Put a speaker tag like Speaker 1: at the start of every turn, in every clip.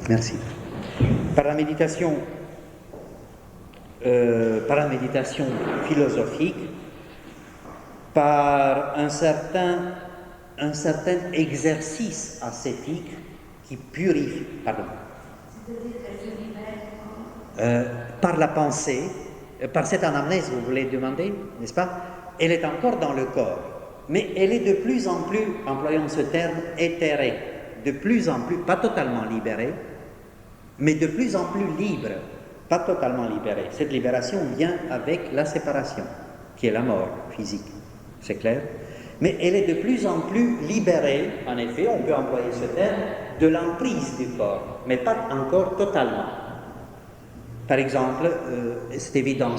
Speaker 1: Merci. Par la méditation philosophique, par un certain exercice ascétique qui purifie, par la pensée, par cette anamnèse, vous voulez demander, n'est-ce pas? Elle est encore dans le corps, mais elle est de plus en plus, employons ce terme, éthérée, de plus en plus, pas totalement libérée, mais de plus en plus libre, pas totalement libérée. Cette libération vient avec la séparation, qui est la mort physique, c'est clair? Mais elle est de plus en plus libérée, en effet, on peut employer ce terme, de l'emprise du corps, mais pas encore totalement. Par exemple, c'est évident,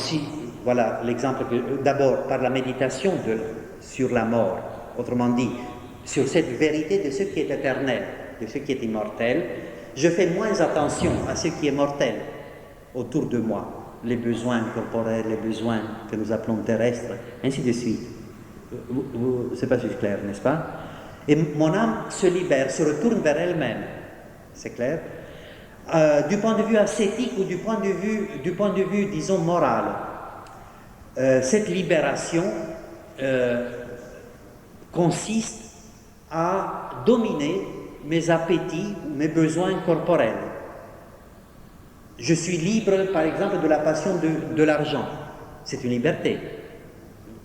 Speaker 1: voilà l'exemple que, d'abord par la méditation sur la mort, autrement dit, sur cette vérité de ce qui est éternel, de ce qui est immortel, je fais moins attention à ce qui est mortel autour de moi, les besoins corporels, les besoins que nous appelons terrestres, ainsi de suite. C'est pas juste clair, n'est-ce pas? Et mon âme se libère, se retourne vers elle-même, c'est clair? Du point de vue ascétique ou du point de vue, disons, moral, cette libération consiste à dominer mes appétits ou mes besoins corporels. Je suis libre, par exemple, de la passion de l'argent. C'est une liberté.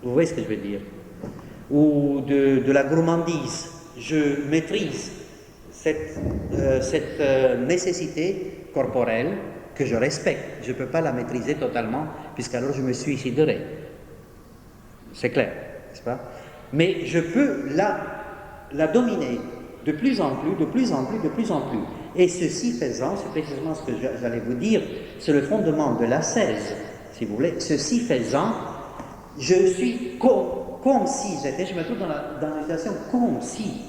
Speaker 1: Vous voyez ce que je veux dire? Ou de la gourmandise. Je maîtrise cette nécessité corporelle que je respecte. Je ne peux pas la maîtriser totalement, puisqu'alors je me suiciderai. C'est clair, n'est-ce pas? Mais je peux la dominer de plus en plus, de plus en plus, de plus en plus. Et ceci faisant, c'est précisément ce que j'allais vous dire, c'est le fondement de l'ascèse, si vous voulez. Ceci faisant, je suis comme si j'étais, je me trouve dans la situation comme si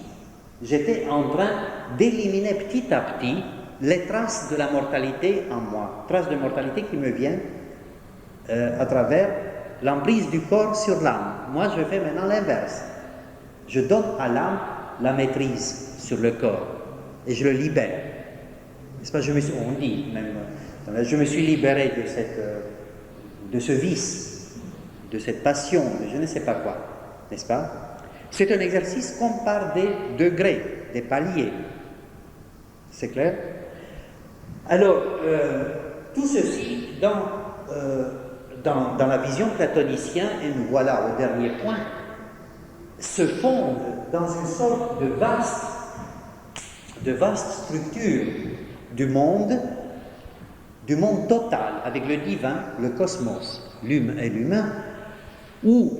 Speaker 1: j'étais en train d'éliminer petit à petit les traces de la mortalité en moi, traces de mortalité qui me viennent à travers l'emprise du corps sur l'âme. Moi, je fais maintenant l'inverse. Je donne à l'âme la maîtrise sur le corps et je le libère. N'est-ce pas? On dit même, je me suis libéré de ce vice, de cette passion, de je ne sais pas quoi, n'est-ce pas? C'est un exercice comme par des degrés, des paliers. C'est clair? Alors, tout ceci, dans la vision platonicienne, et nous voilà au dernier point, se fonde dans une sorte de vaste structure du monde total, avec le divin, le cosmos, l'humain, où,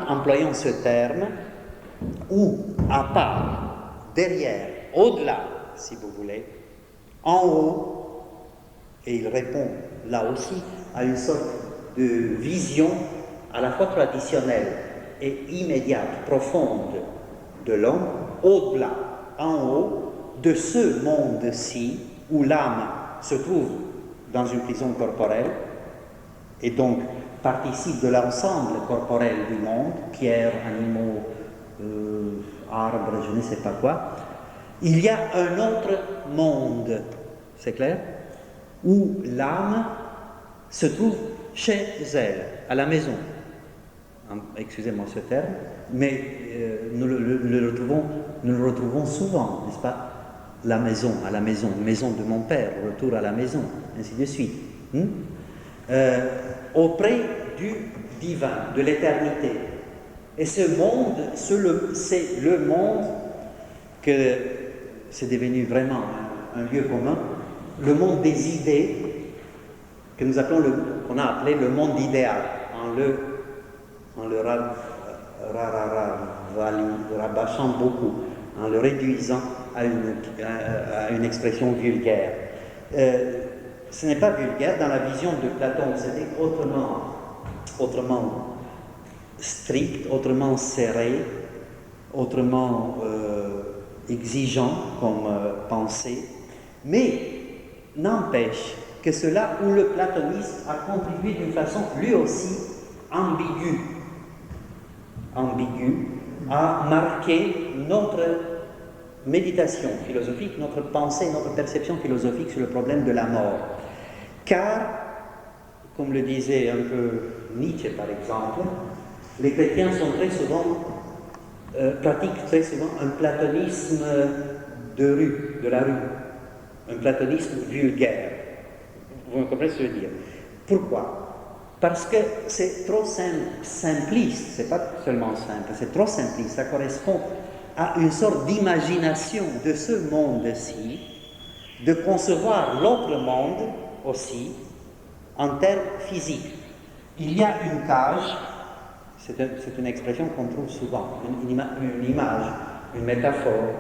Speaker 1: employons ce terme, où, à part, derrière, au-delà, si vous voulez, en haut, et il répond là aussi à une sorte de vision à la fois traditionnelle et immédiate, profonde de l'homme, au-delà, en haut, de ce monde-ci où l'âme se trouve dans une prison corporelle et donc participe de l'ensemble corporel du monde, pierres, animaux, arbres, je ne sais pas quoi. Il y a un autre monde, c'est clair, où l'âme se trouve chez elle, à la maison. Excusez-moi ce terme, mais nous le retrouvons souvent, n'est-ce pas? La maison, à la maison, maison de mon père, retour à la maison, ainsi de suite. Auprès du divin, de l'éternité. Et ce monde, c'est le monde que c'est devenu vraiment un lieu commun, le monde des idées, que nous appelons qu'on a appelé le monde idéal, en le rabâchant beaucoup, en le réduisant à une expression vulgaire. Ce n'est pas vulgaire, dans la vision de Platon, c'était autrement strict, autrement serré, autrement exigeant comme pensée, mais n'empêche que cela où le platonisme a contribué d'une façon lui aussi ambiguë à marquer notre méditation philosophique, notre pensée, notre perception philosophique sur le problème de la mort. Car, comme le disait un peu Nietzsche par exemple, les chrétiens sont très souvent, pratiquent très souvent un platonisme de la rue, un platonisme vulgaire. Vous comprenez ce que je veux dire? Pourquoi? Parce que c'est trop simpliste, c'est pas seulement simple, c'est trop simpliste, ça correspond à une sorte d'imagination de ce monde-ci, de concevoir l'autre monde aussi en termes physiques. Il y a une cage, c'est une expression qu'on trouve souvent, une image, une métaphore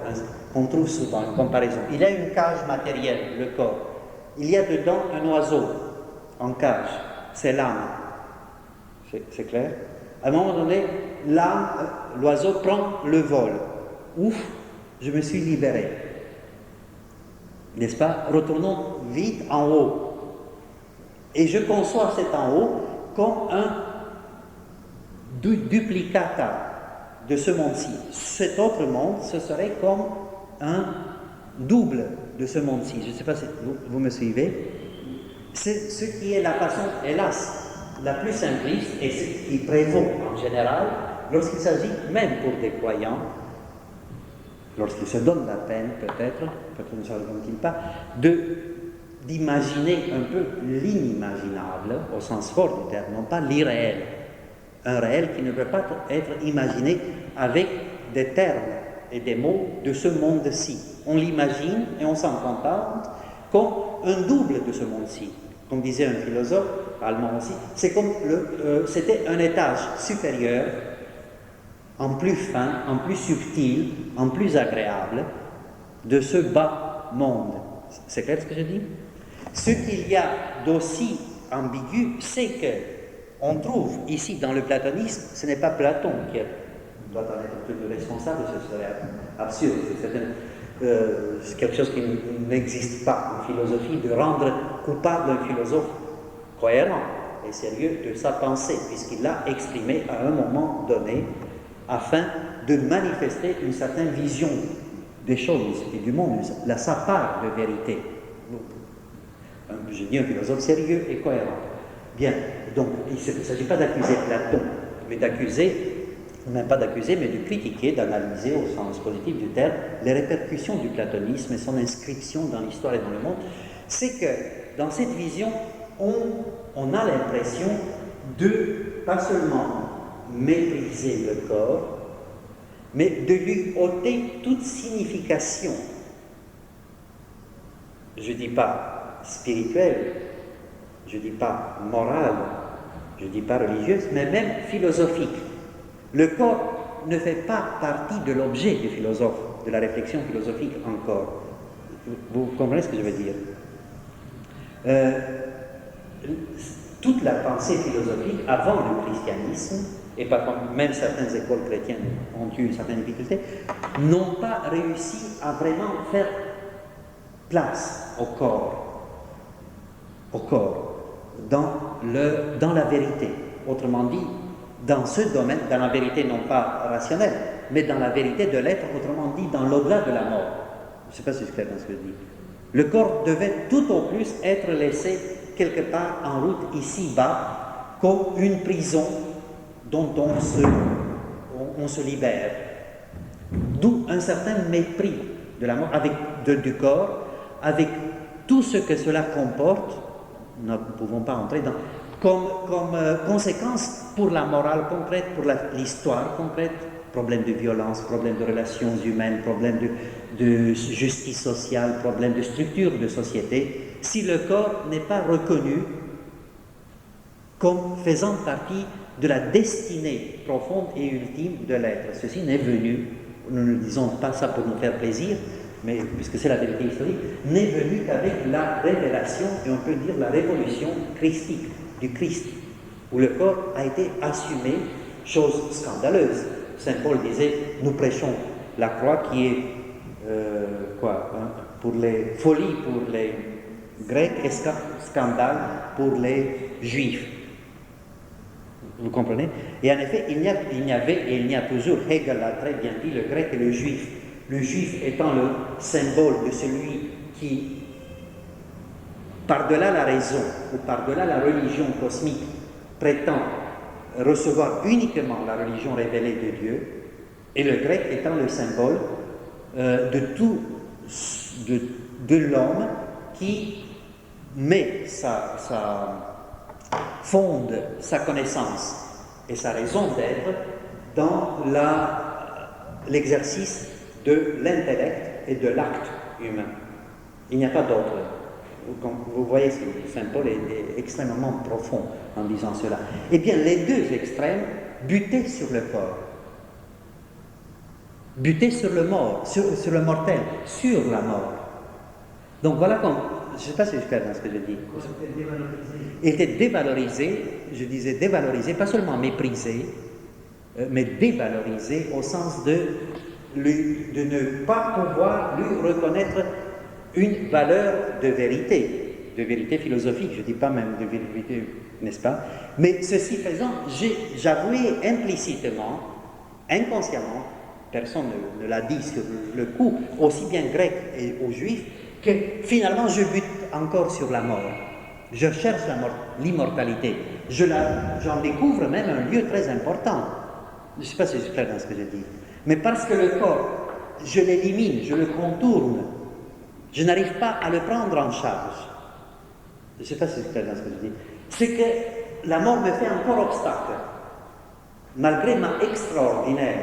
Speaker 1: qu'on trouve souvent, une comparaison. Il y a une cage matérielle, le corps. Il y a dedans un oiseau en cage, c'est l'âme. C'est clair? À un moment donné, l'âme, l'oiseau prend le vol. Ouf, je me suis libéré. N'est-ce pas? Retournons vite en haut. Et je conçois cet en haut comme un duplicata de ce monde-ci. Cet autre monde, ce serait comme un double de ce monde-ci. Je ne sais pas si vous me suivez. C'est ce qui est la façon, hélas, la plus simpliste et ce qui prévaut en général lorsqu'il s'agit, même pour des croyants, lorsqu'ils se donnent la peine, peut-être ne s'en rendent-ils pas, d'imaginer un peu l'inimaginable, au sens fort du terme, non pas l'irréel. Un réel qui ne peut pas être imaginé avec des termes et des mots de ce monde-ci. On l'imagine et on s'en contente comme un double de ce monde-ci. Comme disait un philosophe allemand aussi, c'est comme c'était un étage supérieur, en plus fin, en plus subtil, en plus agréable, de ce bas monde. C'est clair ce que je dis? Ce qu'il y a d'aussi ambigu, c'est que on trouve ici dans le platonisme, ce n'est pas Platon qui doit en être plus responsable, ce serait absurde, c'est quelque chose qui n'existe pas en philosophie, de rendre coupable un philosophe cohérent et sérieux de sa pensée, puisqu'il l'a exprimé à un moment donné afin de manifester une certaine vision des choses et du monde, sa part de vérité. Je dis un philosophe sérieux et cohérent. Bien, donc il ne s'agit pas d'accuser Platon, mais même pas d'accuser, mais de critiquer, d'analyser au sens positif du terme les répercussions du platonisme et son inscription dans l'histoire et dans le monde. C'est que dans cette vision, on a l'impression de pas seulement mépriser le corps, mais de lui ôter toute signification. Je ne dis pas spirituelle, je ne dis pas morale, je ne dis pas religieuse, mais même philosophique. Le corps ne fait pas partie de l'objet du philosophe, de la réflexion philosophique encore. Vous comprenez ce que je veux dire? Toute la pensée philosophique avant le christianisme, et par contre même certaines écoles chrétiennes ont eu certaines difficultés, n'ont pas réussi à vraiment faire place au corps, dans la vérité. Autrement dit, dans ce domaine, dans la vérité non pas rationnelle, mais dans la vérité de l'être, autrement dit, dans l'au-delà de la mort. Je ne sais pas si c'est clair dans ce que je dis. Le corps devait tout au plus être laissé quelque part en route ici-bas, comme une prison dont on se libère. D'où un certain mépris de la mort, du corps, avec tout ce que cela comporte. Nous ne pouvons pas entrer dans... Comme conséquence pour la morale concrète, pour l'histoire concrète, problème de violence, problème de relations humaines, problème de justice sociale, problème de structure de société, si le corps n'est pas reconnu comme faisant partie de la destinée profonde et ultime de l'être. Ceci n'est venu, nous ne disons pas ça pour nous faire plaisir, mais puisque c'est la vérité historique, n'est venu qu'avec la révélation, et on peut dire la révolution christique, du Christ, où le corps a été assumé, chose scandaleuse. Saint Paul disait, nous prêchons la croix qui est pour les folies pour les Grecs et scandale pour les Juifs. Vous comprenez? Et en effet, il y avait et il y a toujours, Hegel l'a très bien dit, le grec et le juif. le juif étant le symbole de celui qui, par-delà la raison ou par-delà la religion cosmique, prétend recevoir uniquement la religion révélée de Dieu, et le grec étant le symbole de l'homme qui fonde sa connaissance et sa raison d'être dans l'exercice de l'intellect et de l'acte humain. Il n'y a pas d'autre. Vous voyez, Saint-Paul est extrêmement profond en disant cela. Eh bien, les deux extrêmes butaient sur le corps, butaient sur le mort, sur le mortel, sur la mort. Donc voilà comme, je ne sais pas si je clair dans ce que je dis. Il était dévalorisé, je disais dévalorisé, pas seulement méprisé, mais dévalorisé au sens de ne pas pouvoir lui reconnaître une valeur de vérité philosophique, je ne dis pas même de vérité, n'est-ce pas? Mais ceci faisant, j'avouais implicitement, inconsciemment, personne ne l'a dit sur le coup, aussi bien grec et aux juifs, que finalement je bute encore sur la mort. Je cherche l'immortalité. J'en découvre même un lieu très important. Je ne sais pas si je suis clair dans ce que je dis. Mais parce que le corps, je l'élimine, je le contourne, je n'arrive pas à le prendre en charge. Je ne sais pas si je suis clair dans ce que je dis. C'est que la mort me fait encore obstacle. Malgré ma extraordinaire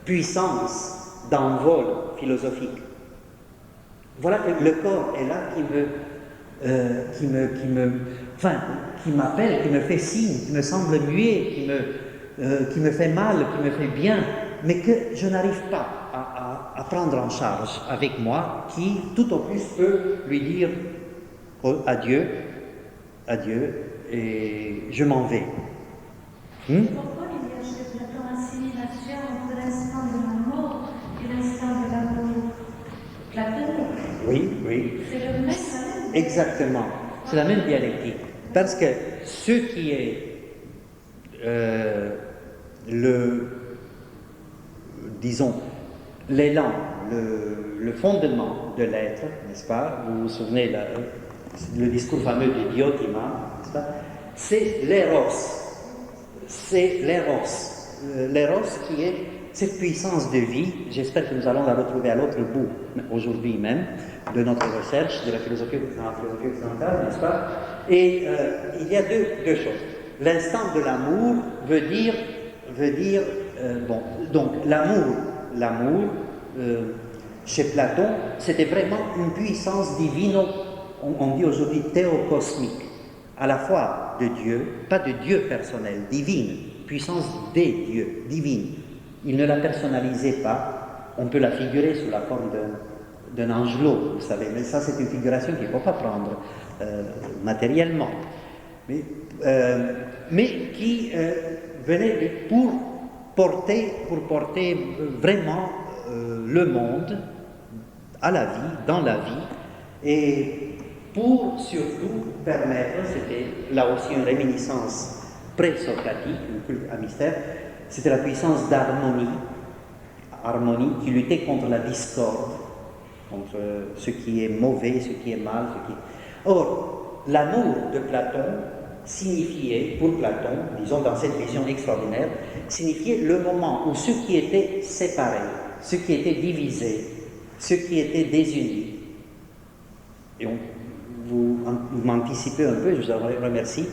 Speaker 1: puissance d'envol philosophique. Voilà que le corps est là qui m'appelle, qui me fait signe, qui me semble muet, qui me fait mal, qui me fait bien, mais que je n'arrive pas à prendre en charge avec moi, qui tout au plus peut lui dire adieu, et je m'en vais.
Speaker 2: Pourquoi il y a chez Platon assimilation entre l'instant de la mort et l'instant de l'amour platonique?
Speaker 1: Oui.
Speaker 2: C'est le même.
Speaker 1: Exactement. C'est la même dialectique. Parce que ce qui est l'élan, le fondement de l'être, n'est-ce pas? Vous vous souvenez le discours fameux de Diotima, n'est-ce pas? C'est l'éros. C'est l'éros. L'éros qui est cette puissance de vie. J'espère que nous allons la retrouver à l'autre bout, aujourd'hui même, de notre recherche de la philosophie occidentale, n'est-ce pas? Et il y a deux choses. L'instant de l'amour veut dire donc l'amour, chez Platon, c'était vraiment une puissance divine, on dit aujourd'hui théocosmique, à la fois de Dieu, pas de Dieu personnel, divine, puissance des dieux, divine. Il ne la personnalisait pas, on peut la figurer sous la forme d'un angelot, vous savez, mais ça c'est une figuration qu'il ne faut pas prendre matériellement, mais qui venait pour porter vraiment le monde à la vie, dans la vie, et pour surtout permettre, c'était là aussi une réminiscence pré-socratique, un culte à mystère, c'était la puissance harmonie qui luttait contre la discorde, contre ce qui est mauvais, ce qui est mal, Or, l'amour de Platon signifiait, pour Platon, disons dans cette vision extraordinaire, signifiait le moment où ce qui était séparé, ce qui était divisé, ce qui était désuni, et vous m'anticipez un peu, je vous en remercie.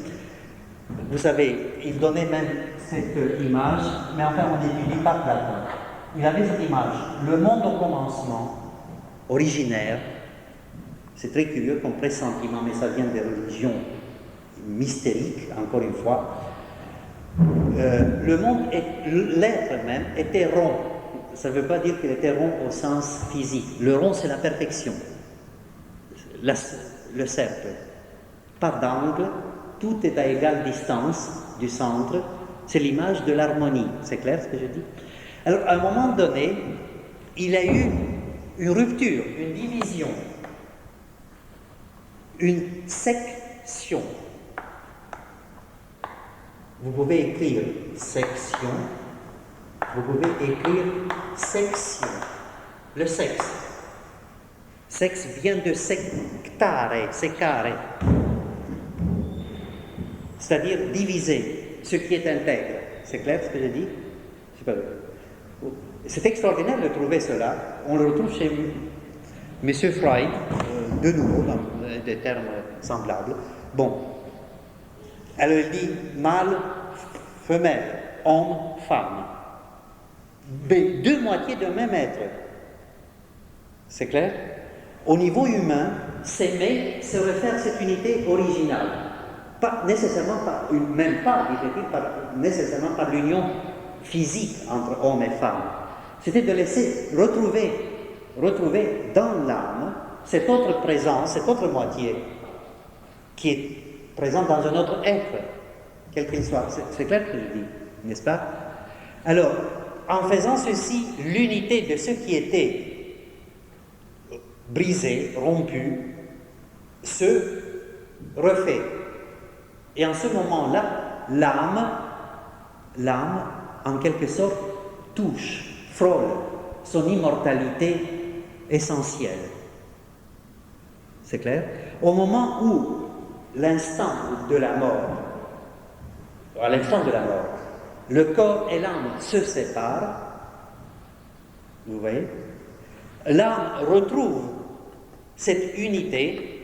Speaker 1: Vous savez, il donnait même cette image, mais enfin on n'étudie pas Platon. Il avait cette image, le monde au commencement, originaire, c'est très curieux comme pressentiment, mais ça vient des religions mystériques, encore une fois. Le monde, l'être même, était rond. Ça ne veut pas dire qu'il était rond au sens physique. Le rond, c'est la perfection. Le cercle. Pas d'angle, tout est à égale distance du centre. C'est l'image de l'harmonie. C'est clair ce que je dis? Alors, à un moment donné, il y a eu une rupture, une division, une section. Vous pouvez écrire section, vous pouvez écrire section. Le sexe. Sexe vient de sectare, secare. C'est-à-dire diviser ce qui est intègre. C'est clair ce que je dis? C'est extraordinaire de trouver cela. On le retrouve chez M. Freud, de nouveau, dans des termes semblables. Bon. Alors il dit mâle, femelle, homme, femme. Deux moitiés d'un même être. C'est clair? Au niveau humain, s'aimer se réfère à cette unité originale. Pas nécessairement nécessairement par l'union physique entre homme et femme. C'était de laisser retrouver dans l'âme cette autre présence, cette autre moitié qui est présente dans un autre être, quel qu'il soit. C'est clair que je dis, n'est-ce pas? Alors, en faisant ceci, l'unité de ce qui était brisé, rompu, se refait. Et en ce moment-là, l'âme, en quelque sorte, touche, frôle son immortalité essentielle. C'est clair? Au moment où l'instant de la mort, à l'instant de la mort, le corps et l'âme se séparent, vous voyez, l'âme retrouve cette unité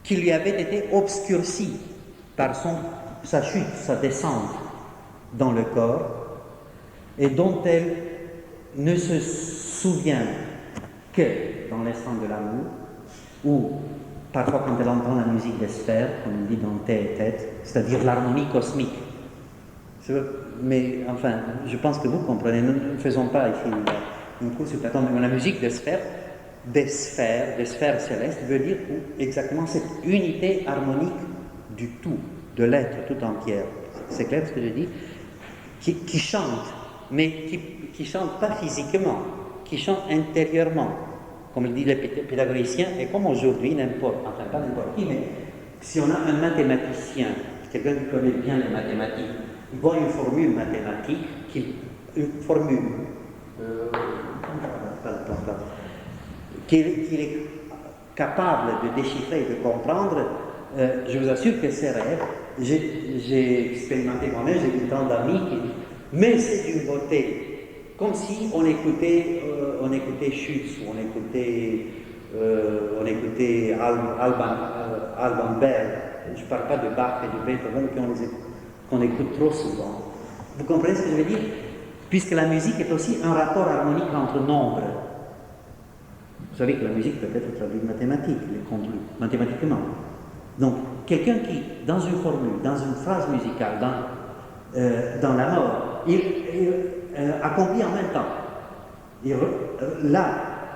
Speaker 1: qui lui avait été obscurcie par sa chute, sa descente dans le corps, et dont elle ne se souvient que dans l'instant de l'amour, ou parfois quand elle entend la musique des sphères, comme on dit dans Thé et Tête, c'est-à-dire l'harmonie cosmique. Mais enfin, je pense que vous comprenez, nous ne faisons pas ici une course sur Platon, mais la musique des sphères célestes, veut dire exactement cette unité harmonique du tout, de l'être tout entier. C'est clair ce que je dis? Qui chante, mais qui chante pas physiquement, qui chante intérieurement. Comme le dit le pythagoricien, et comme aujourd'hui, pas n'importe qui, mais si on a un mathématicien, quelqu'un qui connaît bien les mathématiques, il voit une formule mathématique, qu'il est capable de déchiffrer et de comprendre, je vous assure que c'est réel. J'ai expérimenté moi-même, j'ai vu tant d'amis mais c'est d'une beauté, comme si on écoutait Schütz, ou on écoutait Alban Berg. Je ne parle pas de Bach et de Beethoven qu'on écoute trop souvent. Vous comprenez ce que je veux dire? Puisque la musique est aussi un rapport harmonique entre nombres. Vous savez que la musique peut être traduite mathématiquement. Donc, quelqu'un qui, dans une formule, dans une phrase musicale, dans la mort, il accomplit en même temps.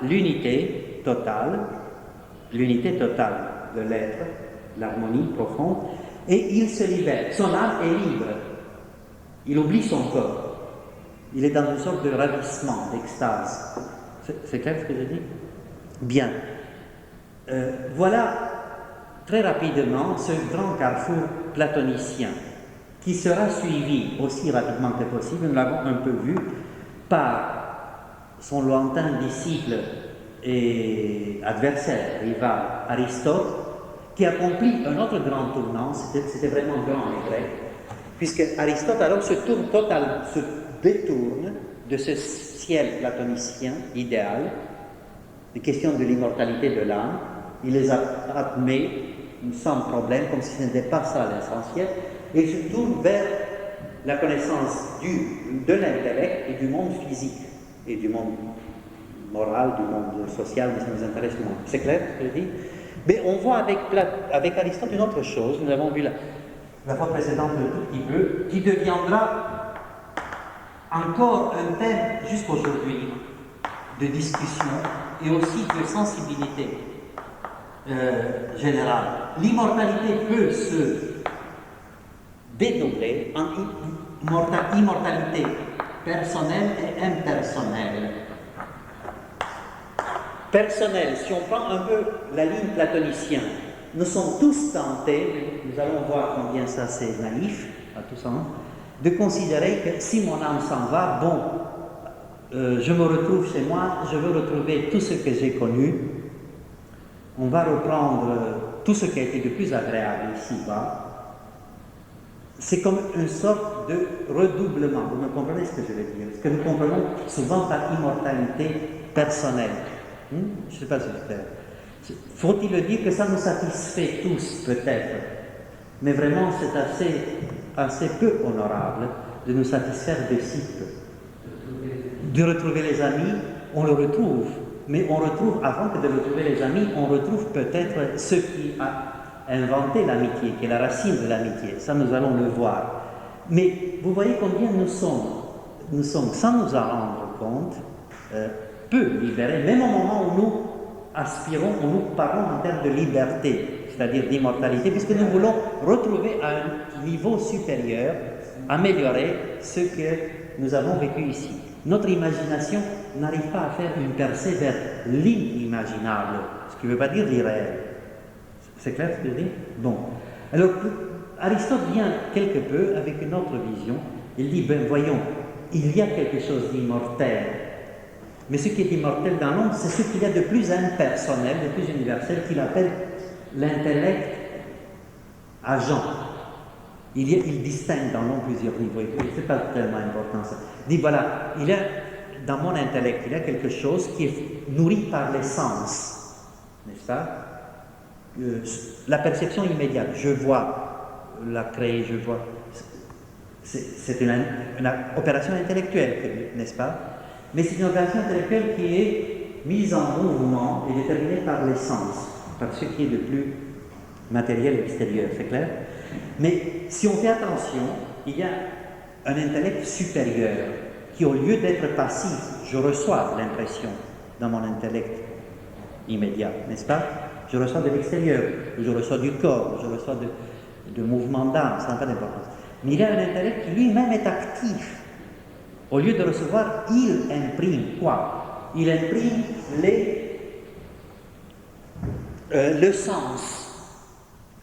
Speaker 1: L'unité totale de l'être, l'harmonie profonde, et il se libère. Son âme est libre. Il oublie son corps. Il est dans une sorte de ravissement, d'extase. C'est clair ce que je dis? Bien. Voilà très rapidement ce grand carrefour platonicien qui sera suivi aussi rapidement que possible, nous l'avons un peu vu, par son lointain disciple et adversaire, rival Aristote, qui accomplit un autre grand tournant. C'était vraiment grand les Grecs, puisque Aristote alors se détourne de ce ciel platonicien idéal, des questions de l'immortalité de l'âme. Il les admet sans problème, comme si ce n'était pas ça l'essentiel, et il se tourne vers la connaissance de l'intellect et du monde physique, et du monde moral, du monde social, mais ça nous intéresse moins. C'est clair ce que je dis? Mais on voit avec Aristote une autre chose, nous l'avons vu la fois précédente un tout petit peu, qui deviendra encore un thème jusqu'aujourd'hui de discussion et aussi de sensibilité générale. L'immortalité peut se dédoubler en immortalité personnelle et impersonnelle. Personnelle, si on prend un peu la ligne platonicienne, nous sommes tous tentés, nous allons voir combien ça c'est naïf, à tout sens, de considérer que si mon âme s'en va, bon, je me retrouve chez moi, je veux retrouver tout ce que j'ai connu, on va reprendre tout ce qui a été de plus agréable ici-bas. C'est comme une sorte de redoublement. Vous me comprenez ce que je veux dire? Ce que nous comprenons souvent par immortalité personnelle. Je ne sais pas si c'est clair. Faut-il le dire que ça nous satisfait tous, peut-être, mais vraiment c'est assez peu honorable de nous satisfaire de si peu. De retrouver les amis, on le retrouve, mais on retrouve, avant que de retrouver les amis, on retrouve peut-être ce qui a inventé l'amitié, qui est la racine de l'amitié. Ça, nous allons le voir. Mais vous voyez combien nous sommes sans nous en rendre compte, peu libérés, même au moment où nous aspirons, où nous parlons en termes de liberté, c'est-à-dire d'immortalité, puisque nous voulons retrouver à un niveau supérieur, améliorer ce que nous avons vécu ici. Notre imagination n'arrive pas à faire une percée vers l'inimaginable, ce qui ne veut pas dire l'irréel. C'est clair ce que je dis? Bon. Alors, Aristote vient quelque peu avec une autre vision. Il dit, ben voyons, il y a quelque chose d'immortel. Mais ce qui est immortel dans l'homme, c'est ce qu'il y a de plus impersonnel, de plus universel, qu'il appelle l'intellect agent. Il distingue dans l'homme plusieurs niveaux. Ce n'est pas tellement important ça. Il dit, voilà, il y a, dans mon intellect, il y a quelque chose qui est nourri par les sens. N'est-ce pas? La perception immédiate, je vois la craie, je vois. C'est une opération intellectuelle, n'est-ce pas? Mais c'est une opération intellectuelle qui est mise en mouvement et déterminée par les sens, par ce qui est de plus matériel extérieur, c'est clair? Mais si on fait attention, il y a un intellect supérieur qui, au lieu d'être passif, je reçois l'impression dans mon intellect immédiat, n'est-ce pas? Je reçois de l'extérieur, je reçois du corps, je reçois de mouvements d'âme, ça n'a pas d'importance. Mais il y a un intellect qui lui-même est actif. Au lieu de recevoir, il imprime quoi? Il imprime le sens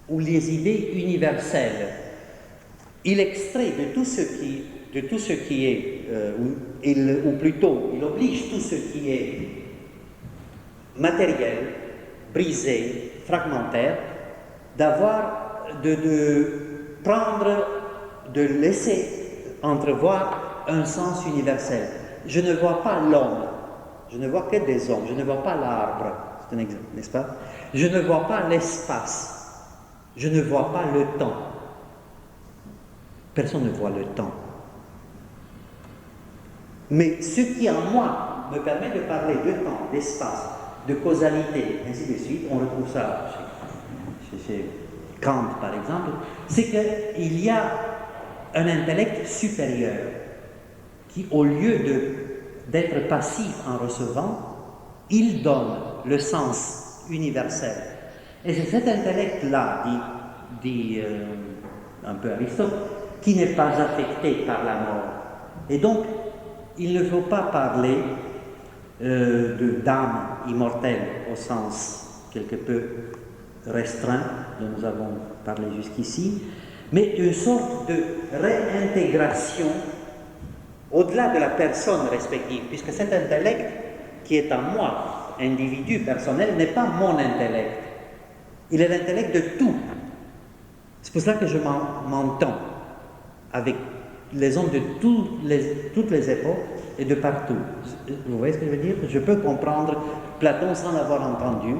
Speaker 1: ou les idées universelles. Il extrait de tout ce qui est, ou plutôt, il oblige tout ce qui est matériel, brisé, fragmentaire, de laisser entrevoir un sens universel. Je ne vois pas l'homme, je ne vois que des hommes, je ne vois pas l'arbre, c'est un exemple, n'est-ce pas? Je ne vois pas l'espace, je ne vois pas le temps. Personne ne voit le temps. Mais ce qui en moi me permet de parler de temps, d'espace, de causalité, ainsi de suite, on retrouve ça chez Kant par exemple, c'est qu'il y a un intellect supérieur qui, au lieu d'être passif en recevant, il donne le sens universel. Et c'est cet intellect-là, dit un peu Aristote, qui n'est pas affecté par la mort. Et donc, il ne faut pas parler d'âme immortelle au sens quelque peu restreint dont nous avons parlé jusqu'ici, mais une sorte de réintégration au-delà de la personne respective, puisque cet intellect qui est en moi, individu personnel, n'est pas mon intellect. Il est l'intellect de tout. C'est pour cela que je m'entends avec les hommes de toutes les époques et de partout. Vous voyez ce que je veux dire? Je peux comprendre Platon sans l'avoir entendu,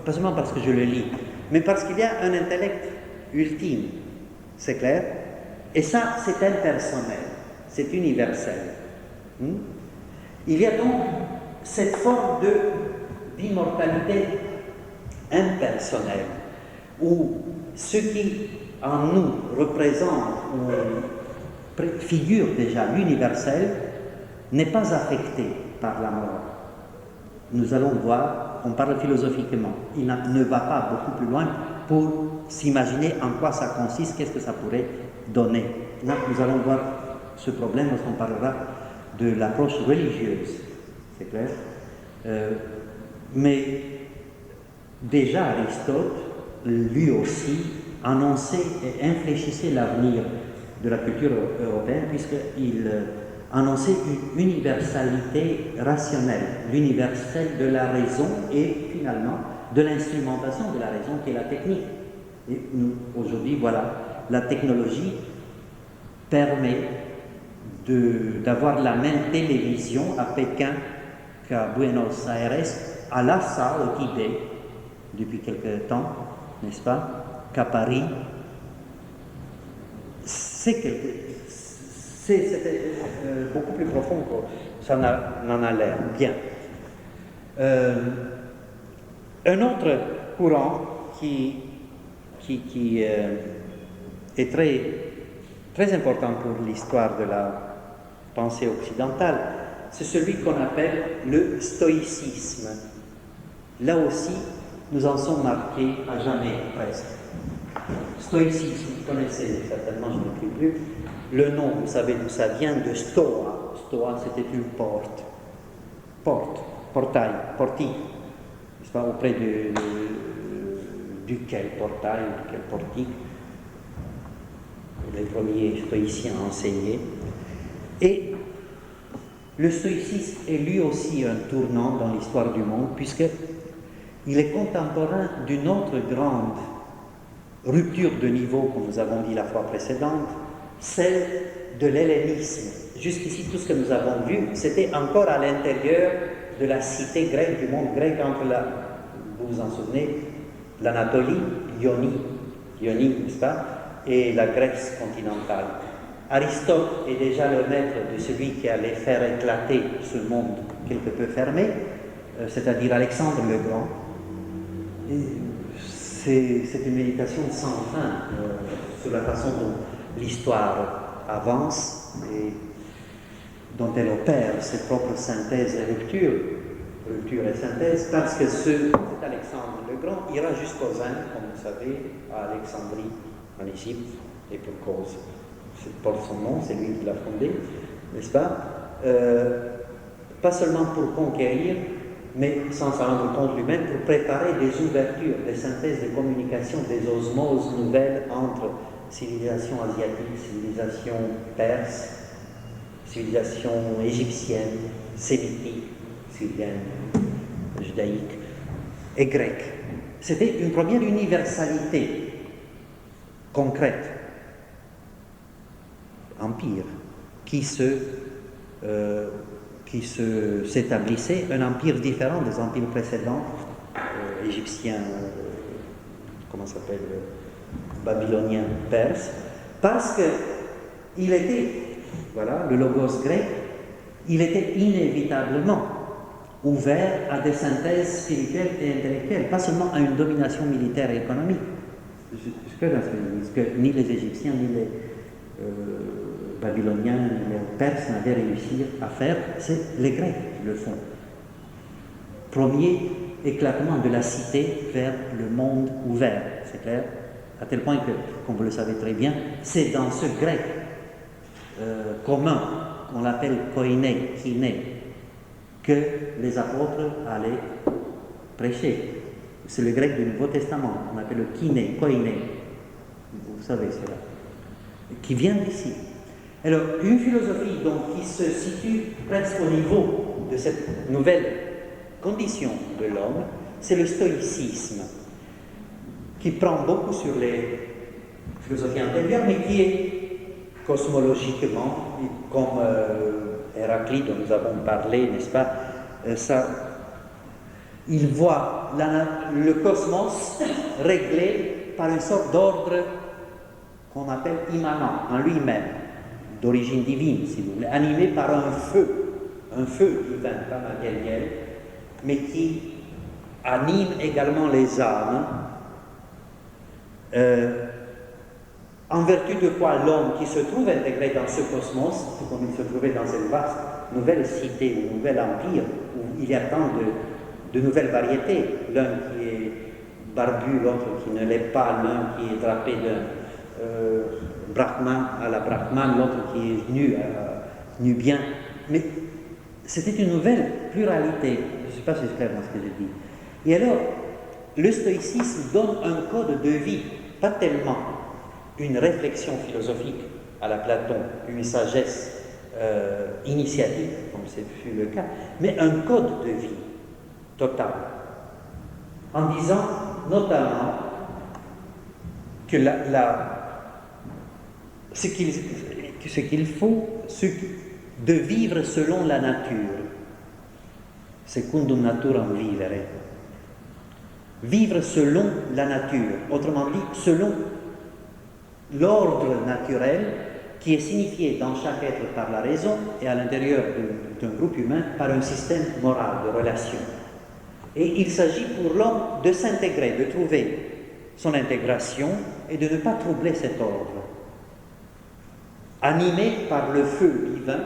Speaker 1: pas seulement parce que je le lis, mais parce qu'il y a un intellect ultime, c'est clair? Et ça, c'est impersonnel, c'est universel. Il y a donc cette forme d'immortalité impersonnelle, où ce qui en nous représente ou figure déjà l'universel n'est pas affecté par la mort. Nous allons voir, on parle philosophiquement, il ne va pas beaucoup plus loin pour s'imaginer en quoi ça consiste, qu'est-ce que ça pourrait donner. Là, nous allons voir ce problème lorsqu'on parlera de l'approche religieuse, c'est clair. Mais déjà Aristote, lui aussi, annonçait et infléchissait l'avenir de la culture européenne, puisqu'il annonçait une universalité rationnelle, l'universel de la raison et finalement de l'instrumentation de la raison qui est la technique. Et aujourd'hui, voilà, la technologie permet d'avoir la même télévision à Pékin qu'à Buenos Aires, à Lhasa, au Tibet, depuis quelque temps, n'est-ce pas, qu'à Paris. C'était beaucoup plus profond que ça n'en a l'air. Bien. Un autre courant qui est très important pour l'histoire de la pensée occidentale, c'est celui qu'on appelle le stoïcisme. Là aussi, nous en sommes marqués à jamais, presque. Stoïcisme, vous connaissez certainement, je n'écris plus. Le nom, vous savez d'où ça vient, de stoa. Stoa, c'était une porte. Portail, portique. N'est-ce pas, auprès duquel portail, duquel portique les premiers stoïciens enseignaient. Et le stoïcisme est lui aussi un tournant dans l'histoire du monde, puisqu'il est contemporain d'une autre grande rupture de niveau, comme nous avons dit la fois précédente, celle de l'hellénisme. Jusqu'ici, tout ce que nous avons vu, c'était encore à l'intérieur de la cité grecque, du monde grec, entre vous vous en souvenez, l'Anatolie, l'Ionie, n'est-ce pas, et la Grèce continentale. Aristote est déjà le maître de celui qui allait faire éclater ce monde quelque peu fermé, c'est-à-dire Alexandre le Grand. C'est une méditation sans fin sur la façon dont l'histoire avance et dont elle opère ses propres synthèses et rupture et synthèse, parce que cet Alexandre le Grand ira jusqu'aux Indes, comme vous savez, à Alexandrie, en Égypte, et pour cause. C'est porte son nom, c'est lui qui l'a fondé, n'est-ce pas? Pas seulement pour conquérir, mais sans s'en rendre compte lui-même, pour préparer des ouvertures, des synthèses de communication, des osmoses nouvelles entre civilisation asiatique, civilisation perse, civilisation égyptienne, sémitique, syrienne, judaïque et grecque. C'était une première universalité concrète, empire, qui s'établissait, un empire différent des empires précédents, égyptiens, comment ça s'appelle, babyloniens, perses, parce qu'il était, voilà, le logos grec, il était inévitablement ouvert à des synthèses spirituelles et intellectuelles, pas seulement à une domination militaire et économique. Ce que ni les Égyptiens, ni les Babyloniens, ni les Perses n'avaient réussi à faire, c'est les Grecs qui le font. Premier éclatement de la cité vers le monde ouvert, c'est clair, à tel point que, comme vous le savez très bien, c'est dans ce grec commun, qu'on l'appelle koiné, kiné, que les apôtres allaient prêcher. C'est le grec du Nouveau Testament, on appelle le kiné, koiné, vous savez cela, qui vient d'ici. Alors, une philosophie donc qui se situe presque au niveau de cette nouvelle condition de l'homme, c'est le stoïcisme, qui prend beaucoup sur les philosophies antérieures, mais qui est cosmologiquement, comme Héraclite dont nous avons parlé, n'est-ce pas, il voit le cosmos réglé par une sorte d'ordre qu'on appelle immanent, en lui-même, d'origine divine, si vous voulez, animé par un feu divin, pas matériel, mais qui anime également les âmes, en vertu de quoi l'homme qui se trouve intégré dans ce cosmos, tout comme il se trouvait dans cette vaste nouvelle cité ou nouvel empire, où il y a tant de nouvelles variétés, l'un qui est barbu, l'autre qui ne l'est pas, l'un qui est drapé d'un brahman à la brahman, l'autre qui est nu bien, mais c'était une nouvelle pluralité. Je ne sais pas si c'est clair dans ce que je dis. Et alors, le stoïcisme donne un code de vie, pas tellement une réflexion philosophique à la Platon, une sagesse initiatique, comme ce fut le cas, mais un code de vie total, en disant notamment que ce qu'il faut, de vivre selon la nature, secundum naturam vivere. Vivre selon la nature, autrement dit, selon l'ordre naturel qui est signifié dans chaque être par la raison et à l'intérieur d'un groupe humain par un système moral de relations. Et il s'agit pour l'homme de s'intégrer, de trouver son intégration et de ne pas troubler cet ordre, animé par le feu divin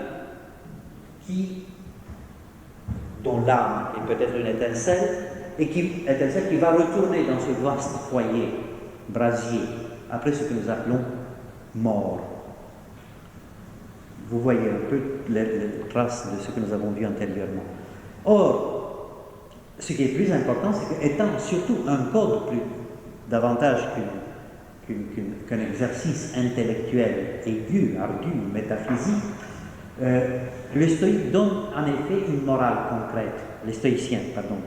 Speaker 1: dont l'âme est peut-être une étincelle, et qui va retourner dans ce vaste foyer, brasier, après ce que nous appelons mort. Vous voyez un peu les traces de ce que nous avons vu antérieurement. Or, ce qui est plus important, c'est qu'étant surtout un code davantage qu'un exercice intellectuel aigu, ardu, métaphysique, le stoïque donne en effet une morale concrète, les stoïciens, pardon,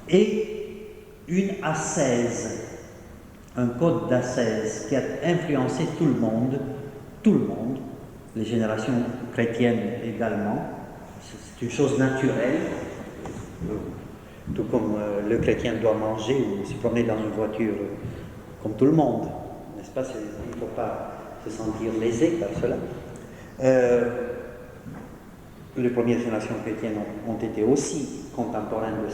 Speaker 1: et une ascèse, un code d'ascèse qui a influencé tout le monde, les générations chrétiennes également. C'est une chose naturelle, tout comme le chrétien doit manger ou se promener dans une voiture comme tout le monde, n'est-ce pas? Il ne faut pas se sentir lésé par cela. Les premières générations chrétiennes ont été aussi contemporaines de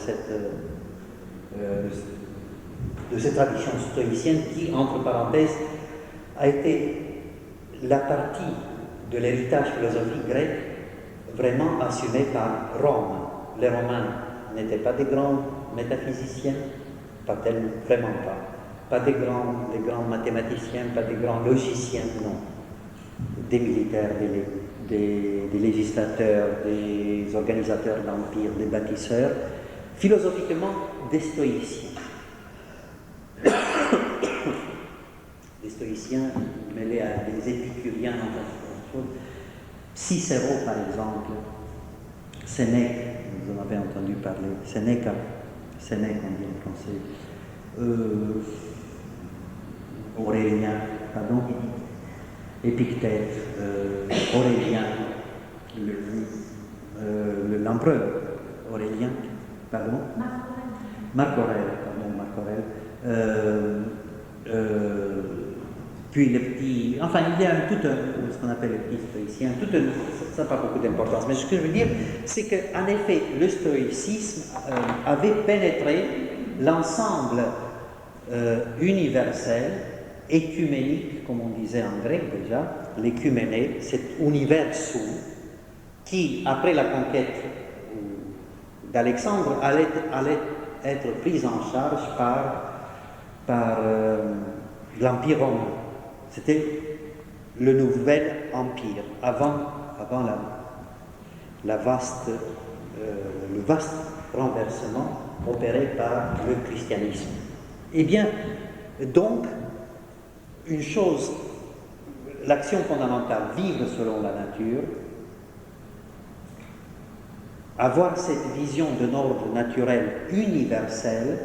Speaker 1: cette tradition stoïcienne qui, entre parenthèses, a été la partie de l'héritage philosophique grec vraiment assumée par Rome. Les Romains n'étaient pas des grands métaphysiciens, vraiment pas des grands mathématiciens, pas des grands logiciens, non. Des militaires, des législateurs, des organisateurs d'empires, des bâtisseurs, philosophiquement des stoïciens. Des stoïciens mêlés à des épicuriens, Cicéro par exemple, Sénèque, vous en avez entendu parler, Sénèque on dit en français, Aurélien, pardon, Épictète, Aurélien, l'empereur Aurélien, pardon, Marc Aurèle, puis les petits, enfin il y a ce qu'on appelle les petits stoïciens, ça n'a pas beaucoup d'importance, mais ce que je veux dire, c'est qu'en effet, le stoïcisme avait pénétré l'ensemble universel, écuménique, comme on disait en grec déjà, l'écuméné, cet universum qui, après la conquête d'Alexandre, allait être prise en charge par l'Empire romain. C'était le nouvel empire, avant le vaste renversement opéré par le christianisme. Eh bien, donc, une chose, l'action fondamentale, vivre selon la nature, avoir cette vision d'un ordre naturel universel,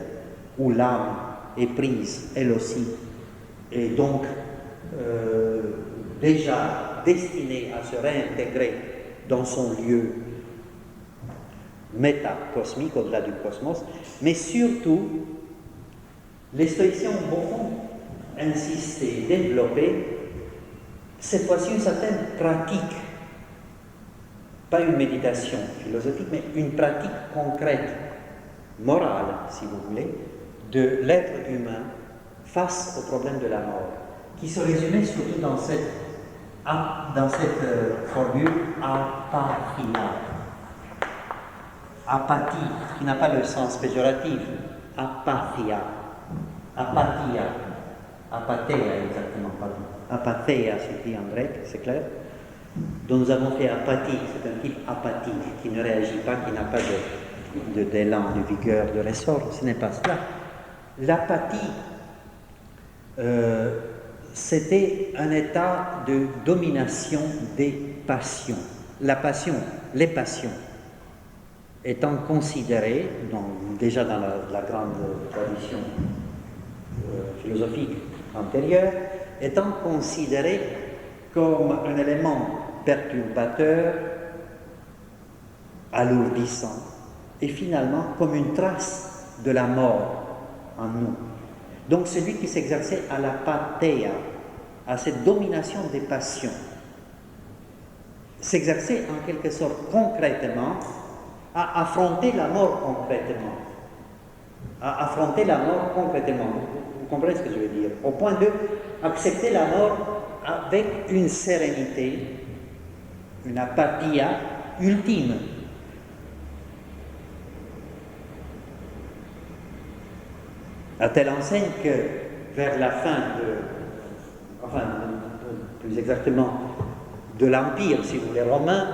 Speaker 1: où l'âme est prise, elle aussi, et donc déjà destinée à se réintégrer dans son lieu métacosmique, au-delà du cosmos, mais surtout, les stoïciens ont beaucoup insisté, développé, cette fois-ci une certaine pratique, pas une méditation philosophique, mais une pratique concrète, morale, si vous voulez, de l'être humain face au problème de la mort, qui se résumait surtout dans cette formule apathia. Apathie, qui n'a pas le sens péjoratif, apathia, apathia, apatheia exactement, pardon. Apatheia, c'est dit en grec, c'est clair. Dont nous avons fait apathie, c'est un type apathique qui ne réagit pas, qui n'a pas d'élan, de vigueur, de ressort, ce n'est pas cela. L'apathie, c'était un état de domination des passions. La passion, les passions, étant considérées, déjà dans la grande tradition philosophique antérieure, étant considérées comme un élément perturbateur, alourdissant, et finalement comme une trace de la mort en nous. Donc celui qui s'exerçait à la patheia, à cette domination des passions, s'exerçait en quelque sorte concrètement à affronter la mort concrètement. À affronter la mort concrètement. Vous comprenez ce que je veux dire? Au point de accepter la mort avec une sérénité, une apathia ultime. À telle enseigne que vers la fin plus exactement de l'Empire, si vous voulez, romain,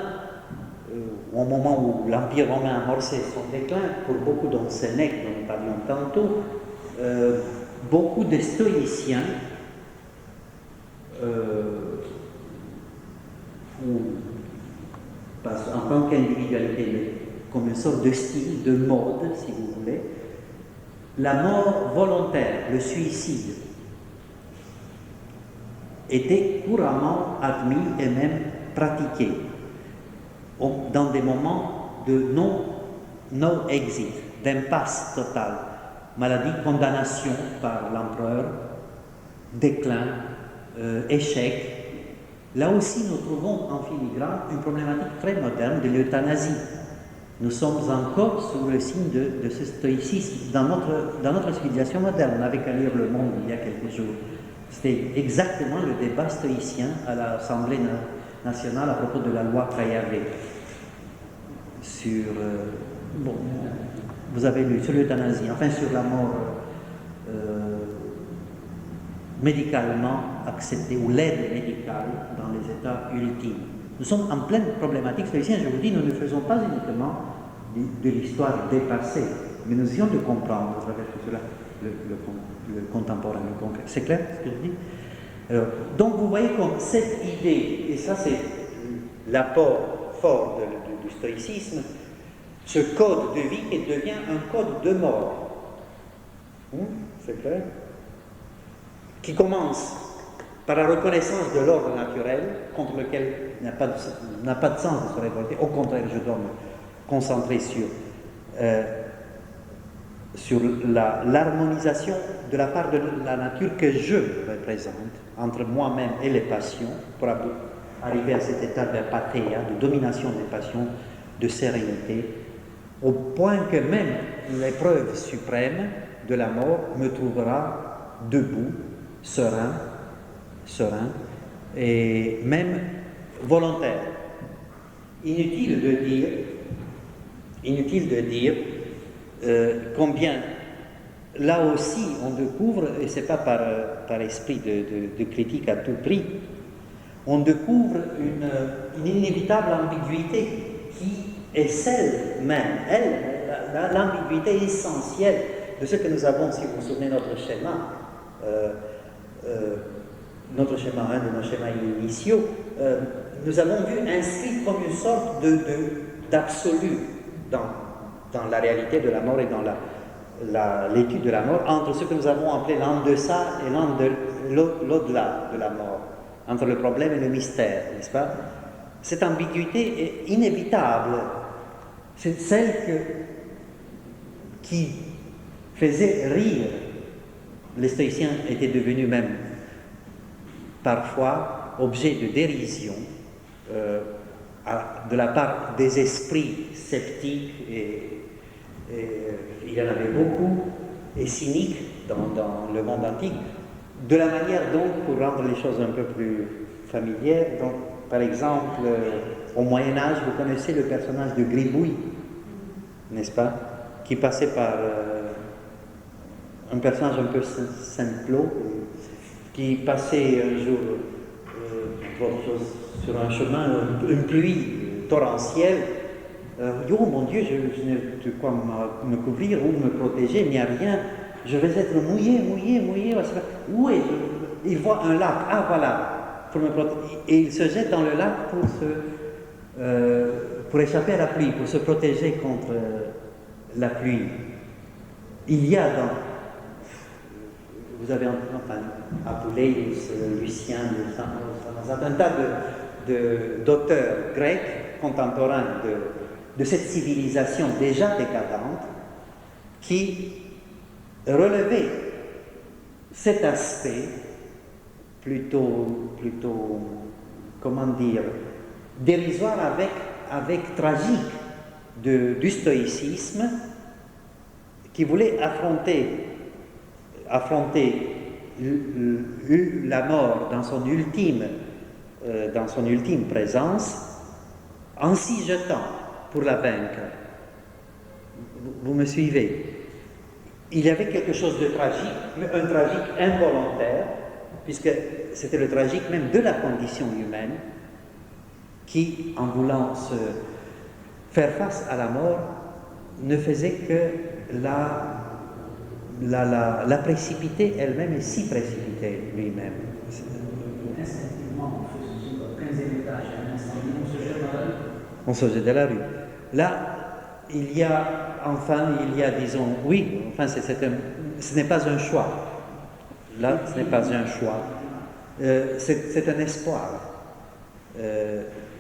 Speaker 1: au moment où l'Empire romain amorçait son déclin, pour beaucoup dont Sénèque, dont nous parlions tantôt, beaucoup de stoïciens, pas en tant qu'individualité, mais comme une sorte de style, de mode, si vous voulez, la mort volontaire, le suicide, était couramment admis et même pratiqué dans des moments de no exit, d'impasse totale, maladie, condamnation par l'empereur, déclin, échec. Là aussi, nous trouvons en filigrane une problématique très moderne de l'euthanasie. Nous sommes encore sous le signe de ce stoïcisme dans notre civilisation moderne. On n'avait qu'à lire Le Monde il y a quelques jours. C'était exactement le débat stoïcien à l'Assemblée nationale à propos de la loi Crayavé. Sur, vous avez lu, sur l'euthanasie, enfin sur la mort médicalement acceptée, ou l'aide médicale dans les états ultimes. Nous sommes en pleine problématique stoïcienne. Je vous dis, nous ne faisons pas uniquement de l'histoire dépassée, mais nous essayons de comprendre à travers tout cela le contemporain, le concret. C'est clair ce que je dis? Alors, donc vous voyez comme cette idée, et ça c'est l'apport fort du stoïcisme, ce code de vie qui devient un code de mort. C'est clair? Qui commence par la reconnaissance de l'ordre naturel, contre lequel il n'a pas de sens de se révolter. Au contraire, je dois me concentrer sur l'harmonisation de la part de la nature que je représente, entre moi-même et les passions, pour arriver à cet état d'apatheia, de domination des passions, de sérénité, au point que même l'épreuve suprême de la mort me trouvera debout, serein, et même volontaire. Inutile de dire combien, là aussi, on découvre, et ce n'est pas par esprit de critique à tout prix, on découvre une inévitable ambiguïté qui est celle même, l'ambiguïté essentielle de ce que nous avons, si vous vous souvenez, notre schéma, un de nos schémas initiaux, nous avons vu inscrit comme une sorte d'absolu dans la réalité de la mort et dans l'étude de la mort, entre ce que nous avons appelé l'en-deçà et l'au-delà de la mort, entre le problème et le mystère, n'est-ce pas? Cette ambiguïté est inévitable. C'est celle qui faisait rire. Les stoïciens étaient devenus même parfois objet de dérision de la part des esprits sceptiques, et il y en avait beaucoup, et cyniques dans le monde antique, de la manière donc, pour rendre les choses un peu plus familières, donc, par exemple, au Moyen-Âge, vous connaissez le personnage de Gribouille, n'est-ce pas, qui passait par un personnage un peu simplot, qui passait un jour sur un chemin, une pluie torrentielle. Oh mon Dieu, je n'ai de quoi me couvrir ou me protéger, il n'y a rien. Je vais être mouillé. Où est-je? il voit un lac, ah voilà, et il se jette dans le lac pour échapper à la pluie, pour se protéger contre la pluie. Il y a vous avez enfin, Apuleius, Lucien, un tas d'auteurs grecs contemporains de cette civilisation déjà décadente qui relevaient cet aspect plutôt comment dire, dérisoire avec tragique du stoïcisme qui voulait affronter la mort dans son ultime présence en s'y jetant pour la vaincre. Vous me suivez? Il y avait quelque chose de tragique, un tragique involontaire, puisque c'était le tragique même de la condition humaine, qui, en voulant se faire face à la mort, ne faisait que la précipiter elle-même et s'y précipiter lui-même.
Speaker 3: Instinctivement, on faisait au 15e étage, à un instant, on se jette dans la rue.
Speaker 1: On se jette dans la rue. Là, il y a, disons, oui, enfin, ce n'est pas un choix. Là, ce n'est pas un choix. C'est un espoir.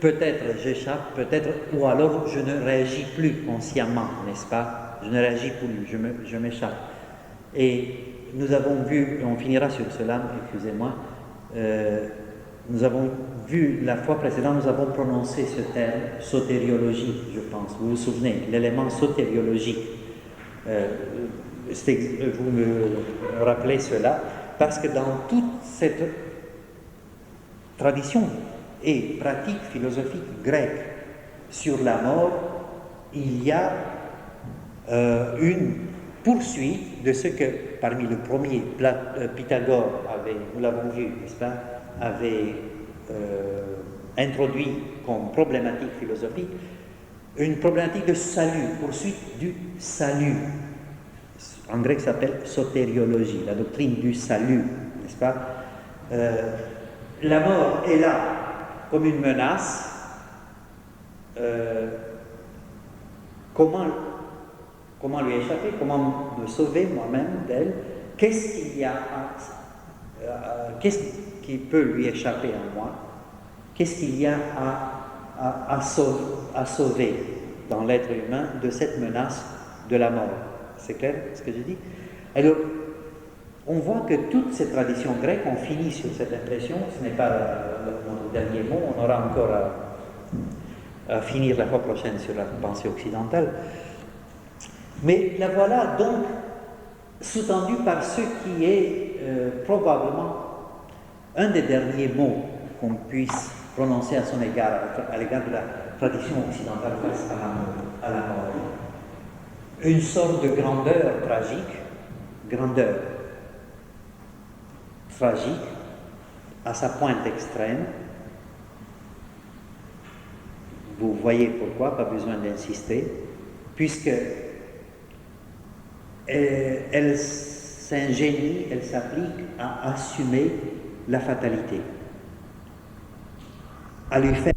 Speaker 1: Peut-être j'échappe, peut-être, ou alors je ne réagis plus consciemment, n'est-ce pas? Je ne réagis plus, je m'échappe. Et nous avons vu, et on finira sur cela, excusez-moi, nous avons vu la fois précédente, nous avons prononcé ce terme sotériologique, je pense. Vous vous souvenez, l'élément sotériologique. Vous me rappelez cela, parce que dans toute cette tradition et pratique philosophique grecque sur la mort, il y a une poursuite de ce que, parmi le premier, Pythagore avait, nous l'avons vu, n'est-ce pas, avait introduit comme problématique philosophique, une problématique de salut, poursuite du salut. En grec, ça s'appelle sotériologie, la doctrine du salut, n'est-ce pas? La mort est là comme une menace. Comment lui échapper? Comment me sauver moi-même d'elle? Qu'est-ce qui peut lui échapper à moi? Qu'est-ce qu'il y a à sauver dans l'être humain de cette menace de la mort? C'est clair ce que je dis? Alors, on voit que toutes ces traditions grecques ont fini sur cette impression. Ce n'est pas mon dernier mot, on aura encore à finir la fois prochaine sur la pensée occidentale. Mais la voilà donc sous-tendue par ce qui est probablement un des derniers mots qu'on puisse prononcer à son égard, à l'égard de la tradition occidentale face à la mort. Une sorte de grandeur tragique à sa pointe extrême. Vous voyez pourquoi, pas besoin d'insister, puisque elle s'ingénie, elle s'applique à assumer la fatalité, à lui faire